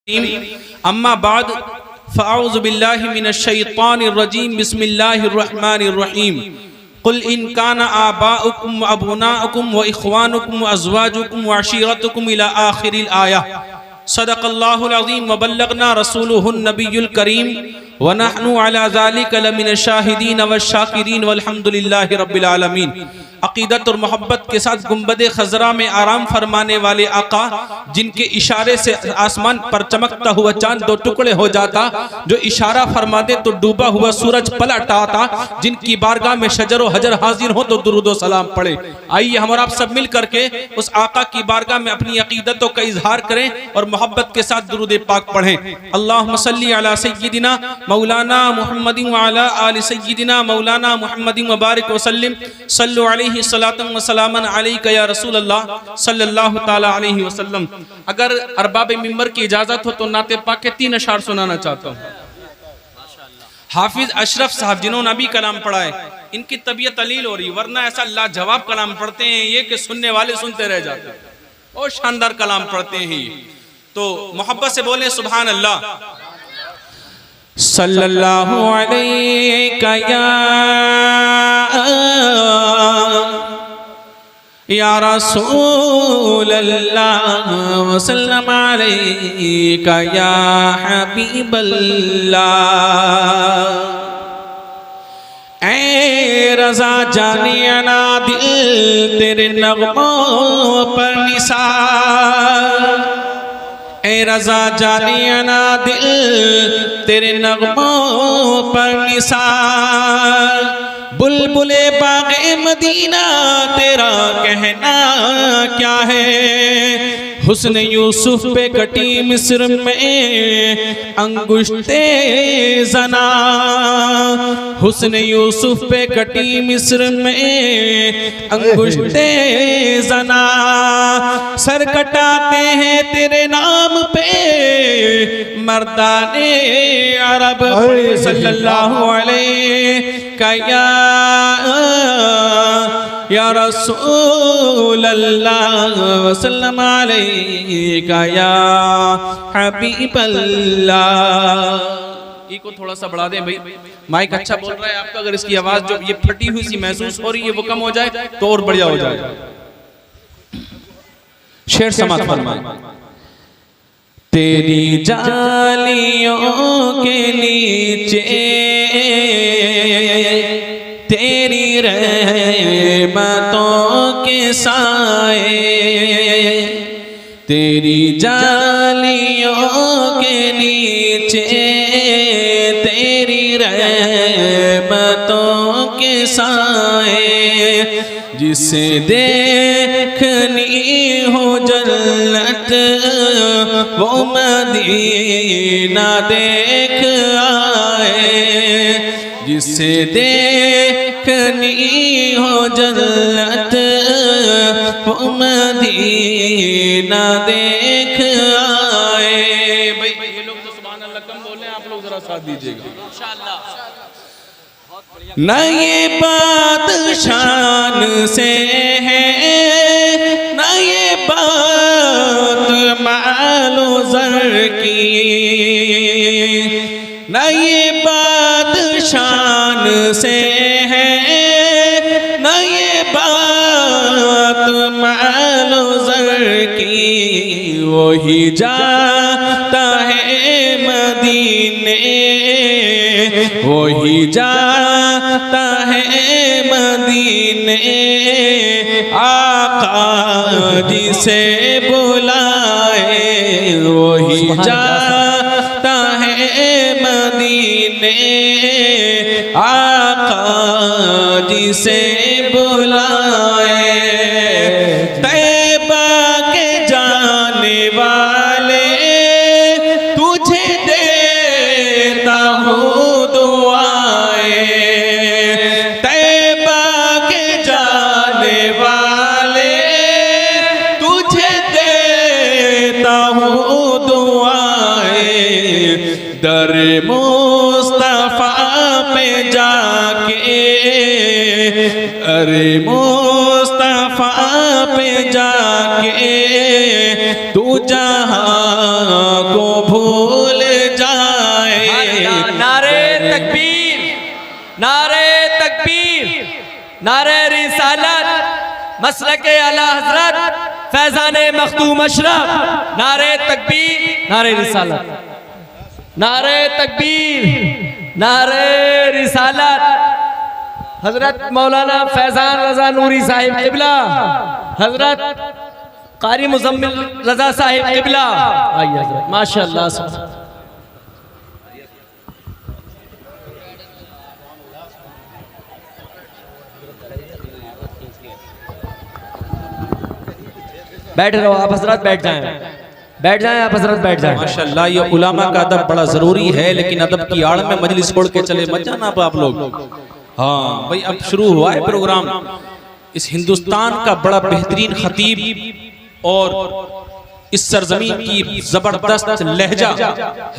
अम्मा बाद फ़अऊज़ु बिल्लाहि मिनश शैतानिर रजीम बिस्मिल्लाहिर रहमानिर रहीम कुल इन काना आबाउकुम व अबनाउकुम व इख्वानुकुम व अज़वाजुकुम व अशीरतुकुम इला आखिरिल आया सदक़ल्लाहुल अज़ीम व बल्लगना रसूलुहुन नबियुल करीम व नहनु अला ज़ालिका लमिनश शाहिदीन व शाकिरीन वल्हम्दुलिल्लाहि रब्बिल आलमीन। अक़ीदत और मोहब्बत के साथ गुंबदे खज़रा में आराम फरमाने वाले आका, जिनके इशारे से आसमान पर चमकता हुआ चांद दो टुकड़े हो जाता, जो इशारा फरमाते तो डूबा हुआ सूरज पलट आता, जिनकी बारगाह में शजर व हजर हाजिर हो तो दुरूद व सलाम पढ़े। आइए हम और आप सब मिल करके उस आका की बारगाह में अपनी अक़ीदतों का इजहार करें और मोहब्बत के साथ दुरूद पाक पढ़ें। अल्लाहुम्मा सल्ली अला सय्यिदिना मौलाना मुहम्मदिन व अला आलि सय्यिदिना मौलाना मुहम्मदिन व बारिक व सल्लिम सल्लु अलैहि सलातन व सलामन अलैका या रसूल अल्लाह सल्लल्लाहु ताला अलैहि वसल्लम। अगर अरबाब मिंबर की इजाजत हो तो नाते पाक के 3 अशार सुनाना चाहता हूँ। हाफिज अशरफ साहब जिन्होंने अभी कलाम पढ़ा है, इनकी तबीयत अलील हो रही, वरना ऐसा लाजवाब कलाम पढ़ते हैं ये कि सुनने वाले सुनते रह जाते हैं। और शानदार कलाम पढ़ते हैं, तो मोहब्बत से बोले सुभान अल्लाह। सल्लल्लाहु अलैका या रसूल अल्लाह वसल्लम अलैका या हबीब अल्लाह। ऐ रज़ा जानियाना दिल तेरे नग़मों पर निसार, ऐ रज़ा जानियाना दिल तेरे नग़मों पर निसार। बुलबुले बाग़े मदीना तेरा कहना क्या है, हुस्न यूसुफ पे कटी मिस्र में अंगुश्ते जना, हुस्न यूसुफ पे कटी मिस्र में अंगुश्ते जना। सर कटाते हैं तेरे नाम पे मर्दाने अरब, सल्लल्लाहु अलैका या रसूल अल्लाह वसल्लम अलैका या हबीब अल्लाह। को थोड़ा सा बढ़ा दें भाई, माइक अच्छा बोल रहा है आपका, अगर इसकी आवाज जो ये फटी हुई सी महसूस हो रही है वो कम हो जाए तो और बढ़िया हो जाए। शेर समात फरमाए। तेरी जालियों के नीचे तेरी रहमतों के साए, तेरी जालियों के नीचे तेरी रहमतों के साए। जिसे देखनी हो जन्नत वो मदीना देख आए, जिसे देखनी हो जन्नत वो मदीना देख आए। भाई ये लोग तो सुभान अल्लाह कम बोले, आप लोग जरा साथ दीजिएगा इंशाअल्लाह। न ये बात शान से है, न ये बात मालो ज़र की, न ये बात शान से है, न ये बात मालो ज़र की। वही जाता है मदीने, वही जाता है मदीने, आका जिसे बुलाए वही जाता है मदीने, आका जिसे बुलाए। तैबा के जाने वाले तुझे देता हूँ दुआएं, तैबा के जाने वाले तुझे देता हूँ दुआएं। दर मुस्तफा पे जाके, अरे मुस्तफा पे जाके तू जहां को भूल जाए। नारे तकबीर, नारे तकबीर, नारे रिसालत, मसलके आला हजरत फैजान मखदूम अशरफ। नारे तकबीर, नारे रिसालत, नारे तकबीर, नारे रिसालत। हजरत मौलाना फैजान रजा नूरी साहिब क़िबला, हजरत कारी मुज़म्मिल रजा साहिब क़िबला। आइए हजरत, माशाअल्लाह। बैठ रहो आप हजरत, बैठ जाएं, बैठ जाएं आप हजरत, बैठ जाएं। माशाअल्लाह, ये उलामा का अदब बड़ा जरूरी है, लेकिन अदब की आड़ में मजलिस छोड़ के चले मत जाना आप लोग। हाँ भाई, अब शुरू हुआ है प्रोग्राम। इस हिंदुस्तान का बड़ा बेहतरीन खतीब और इस सरजमीन की जबरदस्त लहजा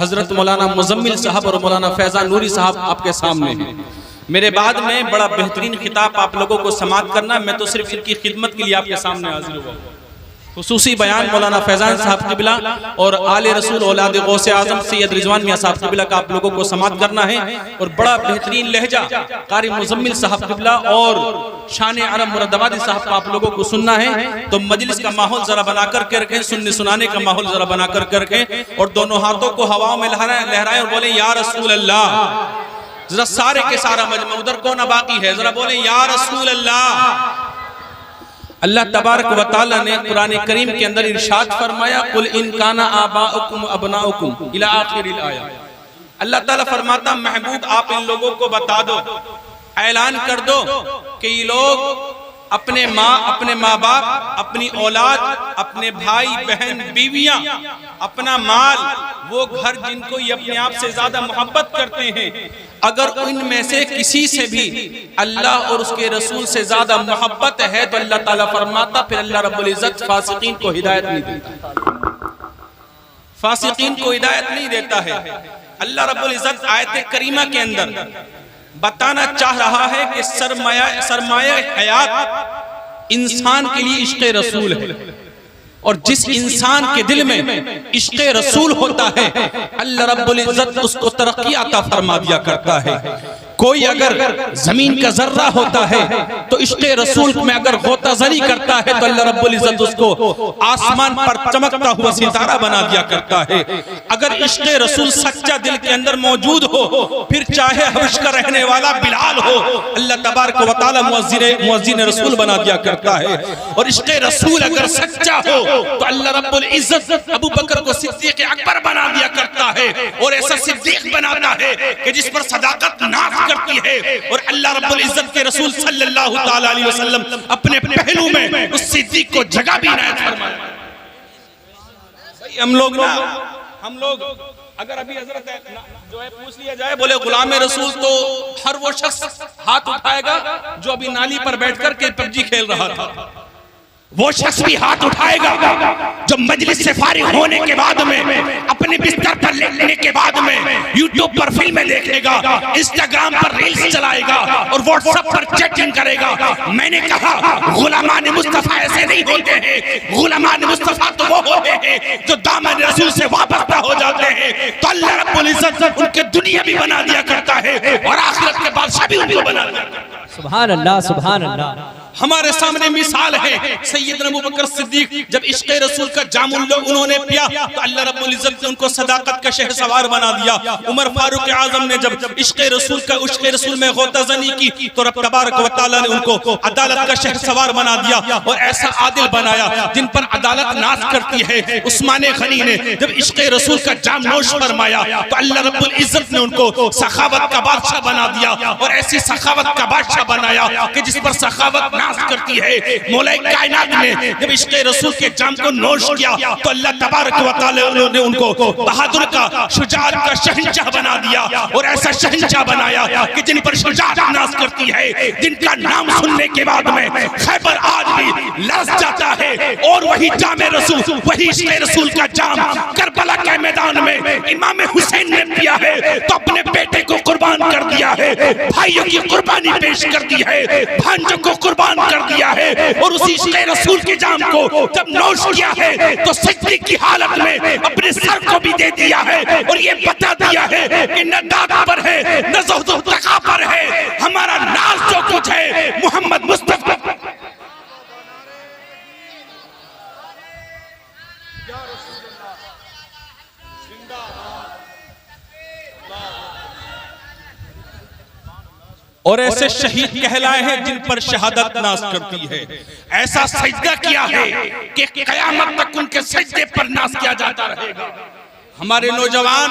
हजरत मौलाना मुजम्मिल साहब और मौलाना फैजान नूरी साहब आपके सामने हैं। मेरे बाद में बड़ा बेहतरीन खिताब आप लोगों को समाअत करना, मैं तो सिर्फ इनकी खिदमत के लिए आपके सामने हाजिर हुआ। खुसूसी बयान मौलाना फैजान साहब क़िबला और आले रसूल औलाद गौसे आज़म सैयद रिजवान मियां साहब क़िबला का आप लोगों को समाअत करना है। और बड़ा बेहतरीन लहजा कारी मुज़म्मिल साहब क़िबला और शान अरब मुरादाबादी साहब का आप लोगों को सुनना है। तो मजलिस का माहौल जरा बना कर रखें, सुनने सुनाने का माहौल जरा बना कर रखें और दोनों हाथों को हवाओं में लहराएं और बोले या रसूल अल्लाह। जरा सारे के सारा मजमा, उधर कौन बाकी है, जरा बोले या रसूल अल्लाह। अल्लाह तबारक व तआला ने कुरान करीम के अंदर इरशाद फरमाया, कुल इन काना आबाउकुम अबनाउकुम इला आखिरिल आया। अल्लाह ताला फरमाता, महबूब आप इन लोगों को बता दो, ऐलान कर दो कि ये लोग अपने माँ बाप, अपनी औलाद, अपने भाई बहन, बीवियां, अपना माल, वो घर जिनको ये अपने आप से ज्यादा मोहब्बत करते हैं, अगर उनमें से किसी से भी अल्लाह और उसके रसूल से ज्यादा मोहब्बत है तो अल्लाह ताला फरमाता, फिर अल्लाह रब्बुल इज्जत फासिकीन को हिदायत नहीं देता, फासिकीन को हिदायत नहीं देता है। अल्लाह रब्बुल इज्जत आयत करीमा के अंदर बताना चाह रहा है कि सरमाया हयात इंसान के लिए इश्क़ रसूल है, और जिस इंसान के दिल में इश्क़ रसूल होता है अल्लाह रब्बुल इज्जत उसको तरक्की अता फरमा दिया करता है। कोई अगर जमीन का जर्रा होता है तो इश्क़ रसूल में अगर गोताज़री करता है तो अल्लाह रब्बुल इज्जत उसको आसमान पर चमकता हुआ सितारा बना दिया करता है। अगर इश्क़ रसूल सच्चा दिल के अंदर मौजूद हो, फिर चाहे हबश का रहने वाला बिलाल हो, अल्लाह तबारक व तआला मुअज्जिन रसूल बना दिया करता है। और इश्क़ रसूल अगर सच्चा हो तो अल्लाह रब्बुल इज्जत अबू बकर को सिद्दीक़ अकबर बना दिया करता है, और ऐसा सिद्दीक़ बनाता है कि जिस पर सदाकत नाज करती है। और अल्लाह रब्बुल इज्जत के रसूल सल्लल्लाहु ताला अलैहि वसल्लम अपने पहलू में उस सिद्दीक़ को जगह भी इनायत फरमाया। हम लोग अगर अभी हजरत जो है पूछ लिया जाए, बोले गुलाम रसूल, तो हर वो शख्स हाथ उठाएगा जो अभी नाली पर बैठकर के पबजी खेल रहा था। वो शख्स भी हाथ उठाएगा जो मजलिस से फारिग होने के बाद में, अपने बिस्तर पर लेटने के बाद में यूट्यूब पर फिल्में देखेगा, इंस्टाग्राम पर रील्स चलाएगा और व्हाट्सएप पर चैटिंग करेगा। मैंने कहा गुलामान मुस्तफा ऐसे नहीं होते हैं, गुलामान मुस्तफा तो वो होते हैं जो दामन रसूल से वाबस्ता हो जाते हैं। तो अल्लाह रब्बुल इज्जत उनके दुनिया भी बना दिया करता है और आखिरत के बादशाह भी उनको बना दिया करता है। सुभान अल्लाह, सुभान अल्लाह। हमारे सामने मिसाल है सैयदना अबू बकर सिद्दीक, जब इश्क़ रसूल का जाम उन्होंने पिया तो अल्लाह रब्बुल इज्जत ने उनको सदाकत का शहसवार बना दिया। उमर फारूक आजम ने जब इश्क़ रसूल में गोताज़नी की तो रब तबारक व तआला ने उनको अदालत का शहसवार बना दिया और ऐसा आदिल बनाया जिन पर अदालत नाज करती है। उस्मान गनी ने जब इश्क़ रसूल का जाम नोश फरमाया तो अल्लाह रब्बुल इज्जत ने उनको सखावत का बादशाह बना दिया और ऐसी सखावत का बादशाह बनाया कि जिस पर सखावत करती है। मौलाई कायनात ने जब इश्क़ रसूल के जाम को नोश किया तो अल्लाह तबारक व तआला ने उनको बहादुर का, शुजाअत का शहंशाह बना दिया और ऐसा शहंशाह बनाया कि जिन पर शुजाअत नाज करती है, जिनका नाम सुनने के बाद में खैबर आज भी लरज़ जाता है। और वही जाम रसूल, वही इश्क़ रसूल का जाम करबला के मैदान में इमाम हुसैन ने पिया है तो अपने बेटे को कुर्बान कर दिया है, भाइयों की कुर्बानी पेश कर दी है, भांजों को कुर्बान कर दिया है, और उसी इश्क़ रसूल के जाम को जब नौश किया है तो सजदे की हालत में अपने सर को भी दे दिया है और ये बता दिया है कि न दाद पर है न ज़ुहद तका पर है, हमारा नाज जो कुछ है मोहम्मद मुस्तफा। और ऐसे शहीद कहलाए हैं जिन पर शहादत नाज करती है। ऐसा सजदा किया है कि कयामत तक उनके सजदे पर नाज किया जाता रहेगा। हमारे नौजवान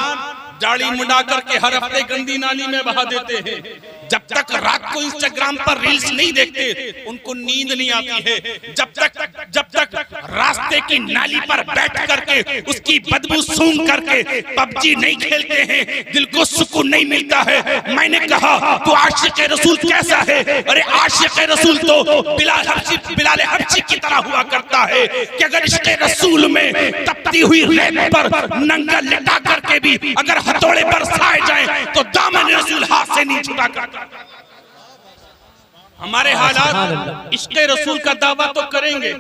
दाढ़ी मुंडा करके हर हफ्ते गंदी नाली में बहा देते हैं। जब तक रात को इंस्टाग्राम पर रील्स नहीं देखते उनको नींद नहीं आती है। जब तक रास्ते की नाली पर बैठ करके उसकी बदबू सूंघ करके पबजी नहीं खेलते हैं दिल को सुकून नहीं मिलता है। मैंने कहा तो आशिक़ रसूल कैसा है? अरे आशिक़ रसूल तो बिलाल हबशी की तरह हुआ करता है कि अगर इश्क़ रसूल में तपती हुई रेत पर नंगा लिटा करके भी अगर हथौड़े बरसाए जाए तो दामन रसूल हाथ से नहीं छुटा करता। हमारे हालात इश्क़ रसूल का दावा तो करेंगे,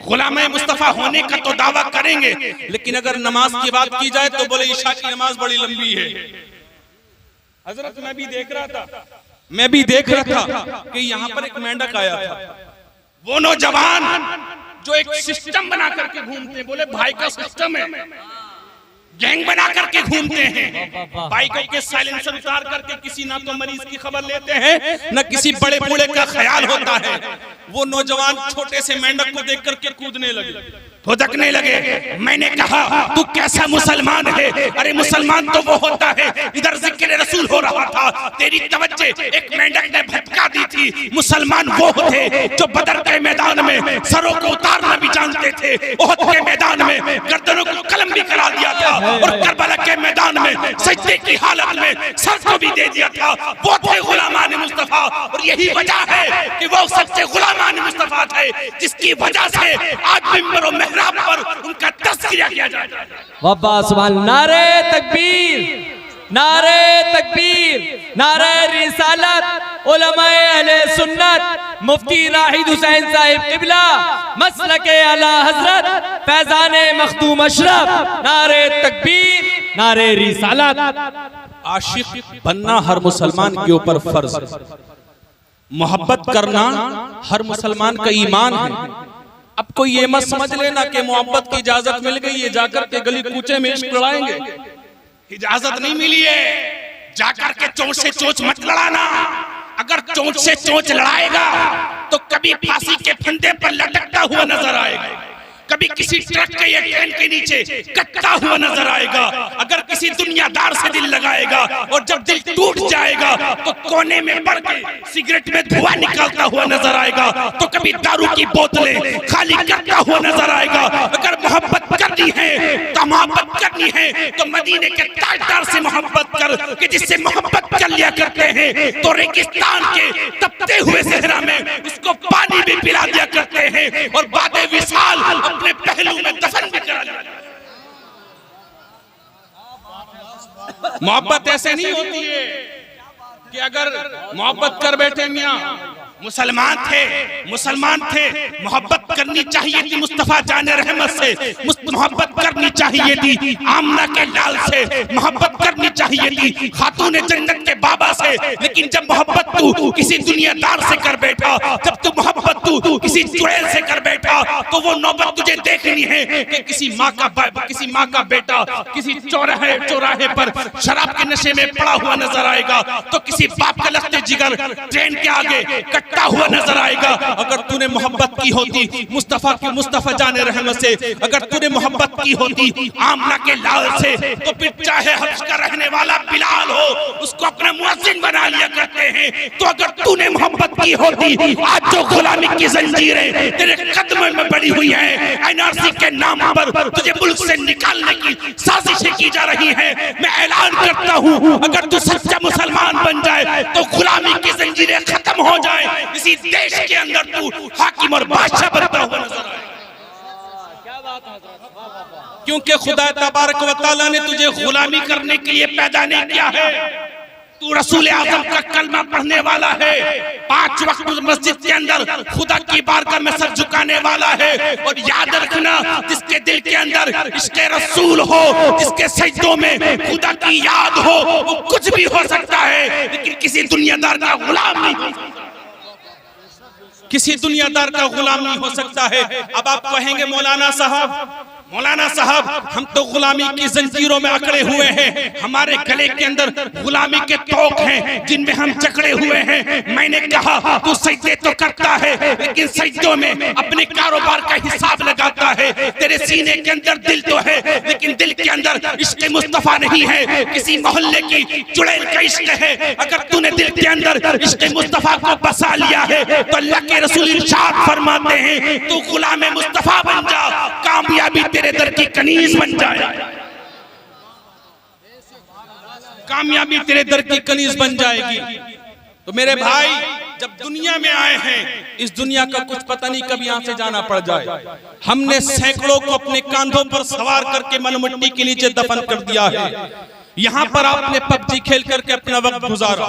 गुलाम मुस्तफा होने का तो दावा करेंगे, लेकिन अगर नमाज की बात की जाए तो बोले ईशा की नमाज बड़ी लंबी है। हजरत मैं भी देख रहा था कि यहाँ पर एक मेंढक आया था। वो नौजवान जो एक सिस्टम बना करके घूमते हैं, बोले भाई का सिस्टम है, गैंग बना करके घूमते हैं, बाइकों के साइलेंसर उतार करके किसी ना तो मरीज की खबर लेते हैं न किसी बड़े बूढ़े का ख्याल होता है। वो नौजवान छोटे से मेंढक को देख करके कूदने लगे, फुदकने लगे। मैंने कहा तू कैसा मुसलमान है? अरे मुसलमान तो वो होता है, इधर जिक्र रसूल हो रहा था, तेरी तवज्जो एक मेंढक ने भटका दी थी। मुसलमान वो थे जो बदर के मैदान में सरों को उतारना भी जानते थे, उहद के मैदान में गर्दनों को कलम भी करा दिया था और करबला के मैदान में सजदे की हालत में सर को भी दे दिया था। वो थे गुलामान मुस्तफा, और यही वजह है कि वो सबसे गुलामान मुस्तफा थे जिसकी वजह से आज मिंबर और मेहराब पर उनका तज़किरा किया जाता है। वाह सुभान, नारे तकबीर, नारे तकबीर, नारे रिसालत, उलमाए अहले सुन्नत, मुफ्ती राहिद हुसैन साहिब क़िबला, मसलके आला हजरत फैजान मखदूम अशरफ, नारे तकबीर, नारे रिसालत। आशिक बनना हर मुसलमान के ऊपर फर्ज है, मोहब्बत करना हर मुसलमान का ईमान है। अब कोई ये मत समझ लेना कि मोहब्बत की इजाजत मिल गई है जाकर के गली कूचे में इश्क लड़ाएंगे। इजाजत नहीं मिली है, जाकर के चोंच से चोंच मत लड़ाना। अगर चोंच से चोंच लड़ाएगा तो कभी फांसी के फंदे पर लटकता हुआ नजर आएगा, कभी किसी ट्रक के या ट्रेन के नीचे कटता हुआ नजर आएगा। अगर किसी दुनियादार से दिल लगाएगा और जब दिल टूट जाएगा तो कोने में पड़ के सिगरेट में धुआं निकालता हुआ नजर आएगा, तो कभी दारू की बोतलें खाली करता हुआ नजर आएगा। अगर मोहब्बत करनी है तो मोहब्बत करनी है तो मदीने के ताजदार से मोहब्बत कर कि जिससे मोहब्बत कर लिया करते हैं तो रेगिस्तान के तपते हुए सहरा में उसको पानी भी पिला दिया करते हैं और बादे विशाल अपने पहलू में दफन भी करा दिया। मोहब्बत ऐसे नहीं होती है कि अगर मोहब्बत कर बैठे मियां। मुसलमान थे, मोहब्बत करनी चाहिए थी मुस्तफा जाने रहमत से, मोहब्बत करनी चाहिए थी आमना के लाल से, मोहब्बत करनी चाहिए थी खातून जन्नत के बाबा से। लेकिन जब मोहब्बत तू किसी दुनियादार से कर बैठा, जब तू मोहब्बत तू किसी चुड़ैल से कर बैठा, तो वो नौबत तुझे देखनी है कि किसी माँ का बेटा किसी चौराहे पर शराब के नशे में पड़ा हुआ नजर आएगा, तो किसी बाप का लख्ते जिगर ट्रेन के आगे हुआ नजर आएगा। अगर तूने मोहब्बत की होती मुस्तफा जाने रहमत से, अगर तूने मोहब्बत की होती आमना के लाल से, तो फिर चाहे हब्स का रहने वाला बिलाल हो उसको अपना मुअज्जिन बना लिया करते हैं। तो अगर तूने मोहब्बत की होती, आज जो गुलामी की जंजीरें तेरे कदमों में पड़ी हुई हैं, एनआरसी के नाम पर तुझे मुल्क से निकालने की साजिशें की जा रही हैं, मैं ऐलान करता हूँ अगर तू सच्चा मुसलमान बन जाए तो गुलामी की जंजीरें खत्म हो जाए, इसी देश के अंदर तू हाकिम और बादशाह बनता हुआ नजर आए। क्योंकि खुदा तबारक व तआला ने तुझे गुलामी करने के लिए पैदा नहीं किया है, तू रसूल आज़म का कलमा पढ़ने वाला है, 5 वक्त मस्जिद के अंदर खुदा की बारगाह में सर झुकाने वाला है। और याद रखना, जिसके दिल के अंदर इसके रसूल हो, जिसके सजदों में खुदा की याद हो, वो कुछ भी हो सकता है, लेकिन किसी दुनियादार का गुलाम नहीं हो सकता, किसी दुनियादार का गुलाम नहीं हो सकता है। अब आप कहेंगे मौलाना साहब हम तो गुलामी की जंजीरों में अकड़े हुए हैं, हमारे गले के अंदर गुलामी के तोक हैं जिनमें हम जकड़े हुए हैं। मैंने कहा तू सजदे तो करता है, लेकिन सजदों में अपने कारोबार का हिसाब लगाता है। तेरे सीने के अंदर दिल तो है, लेकिन दिल के अंदर इश्क मुस्तफा नहीं है, किसी मोहल्ले की चुड़ैल का इश्क है। अगर तूने दिल के अंदर इश्क मुस्तफा को बसा लिया है तो अल्लाह के रसूल इरशाद फरमाते हैं, तू गुलाम मुस्तफा बन जा, कामयाबी तेरे दर की कनीज बन जाए, कामयाबी तेरे दर की कनीज बन जाएगी। तो मेरे भाई, जब दुनिया में आए हैं, इस दुनिया का कुछ पता नहीं कब यहां से जाना पड़ जाए। हमने सैकड़ों को अपने कांधों पर सवार करके मनुमिट्टी के नीचे दफन कर दिया है। यहाँ पर आपने पबजी खेल करके अपना वक्त गुजारा,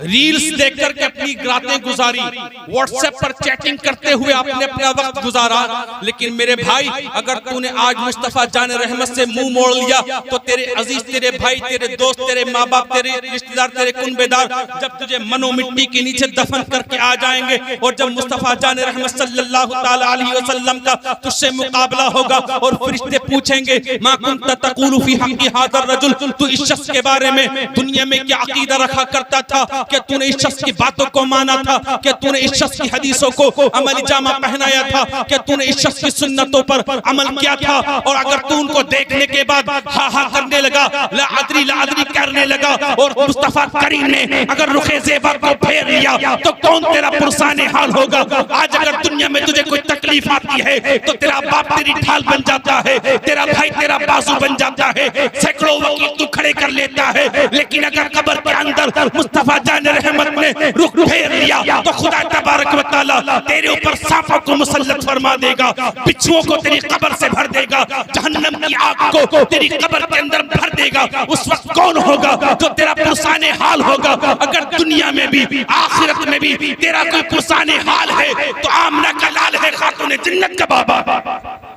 रील्स देख करके अपनी रातें गुजारी, व्हाट्सएप पर चैटिंग करते हुए आपने अपना वक्त गुजारा। लेकिन मेरे भाई, अगर तूने आज मुस्तफा जान रहमत से मुंह मोड़ लिया तो तेरे अजीज, तेरे भाई, तेरे दोस्त, तेरे माँ बाप, तेरे रिश्तेदार, तेरे कुनबेदार जब तुझे मनो मिट्टी के नीचे दफन करके आ जाएंगे, और जब मुस्तफा जान रहमत सल्लल्लाहु ताला अलैहि वसल्लम का तुझसे मुकाबला होगा और फरिश्ते पूछेंगे, मा कुंता तक़ूलु फी हक़्क़ि हाज़ा रजुल, तू इस शख्स के बारे में दुनिया में क्या अकीदा रखा करता था? क्या तूने इस शख्स की बातों को माना था? क्या तूने इस शख्स की हदीसों को अमली जामा पहनाया था? क्या तूने इस शख्स की सुन्नतों पर अमल किया था? और अगर तू उनको देखने के बाद हा हा करने लगा, ला अदरी करने लगा, और मुस्तफा करीम ने अगर रुखे ज़ेबा को फेर लिया, तो कौन तेरा पुरसाने हाल होगा? आज अगर दुनिया में तुझे कोई तकलीफ आती है तो तेरा बाप तेरी ढाल बन जाता है, तेरा भाई तेरा बाजू बन जाता है, सैकड़ों वकील तू खड़े कर लेता है। लेकिन अगर कब्र के अंदर मुस्तफा जान रहमत ने रुख फेर लिया तो खुदा तबारक व तआला तेरे ऊपर सांपों को मुसल्लत फरमा देगा, बिच्छुओं को तेरी कब्र से भर देगा, जहन्नम की आग को तेरी कब्र के अंदर भर देगा। उस वक्त कौन होगा जो तेरा पुरसाने हाल होगा? अगर दुनिया में भी आखिरत में भी तेरा कोई पुरसाने हाल है तो आमना का लाल है, खातून जन्नत का बाबा।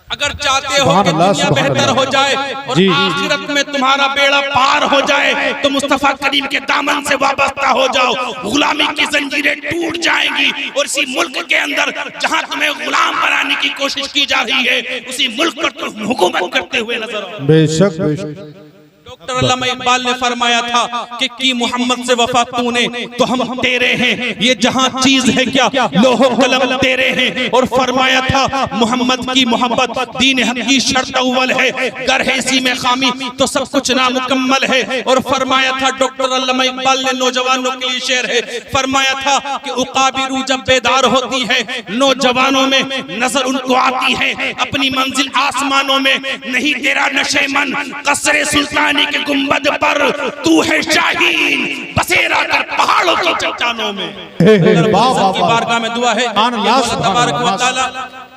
अगर चाहते हो कि दुनिया बेहतर हो जाए और आखिरत में तुम्हारा बेड़ा पार हो जाए, तो मुस्तफा करीम के दामन से वाबस्ता हो जाओ, गुलामी की जंजीरें टूट जाएंगी। और इसी मुल्क के अंदर जहां तुम्हें गुलाम बनाने की कोशिश की जा रही है, उसी मुल्क पर तुम हुकूमत करते हुए नजर आओ। बेशक डॉक्टर अल्लामा इकबाल ने फरमाया था कि की मोहम्मद से वफा तूने तो हम तेरे हैं, ये जहां चीज है क्या लोहो कलम तेरे हैं। और फरमाया था मोहम्मद की मोहब्बत दीन हक की शर्त अव्वल है, गर है इसी में खामी तो सब कुछ नामुकम्मल है। और फरमाया था डॉक्टर अल्लामा इकबाल ने, नौजवानों के लिए शेर है, फरमाया था कि उकाबिरू जब बेदार होती है, नौजवानों में नजर उनको आती है, अपनी मंजिल आसमानों में नहीं तेरा नशे मन, कसरे सुल्तान के गुंबद पर तू है शाहीन, बसेरा कर पहाड़ों की चट्टानों में। की बारगाह में दुआ है तबारक व तआला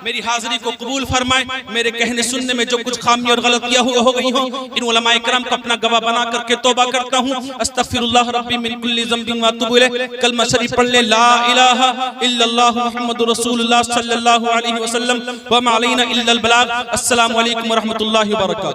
मेरी हाजिरी को कबूल फरमाए, मेरे कहने सुनने में जो कुछ खामी और गलतियां हो गई हो, इन उलमाए किराम को अपना गवाह बना करके तौबा करता हूं। अस्तगफिरुल्लाह रब्बी मिन कुल्ली ज़ंबिन व अतूबु इलैह। कलमा शरीफ पढ़ ले, ला इलाहा इल्लल्लाह मुहम्मदुर रसूलुल्लाह सल्लल्लाहु अलैहि वसल्लम व मा अलैना इल्लल बलाग। अस्सलामु अलैकुम व रहमतुल्लाहि व बरकातहू।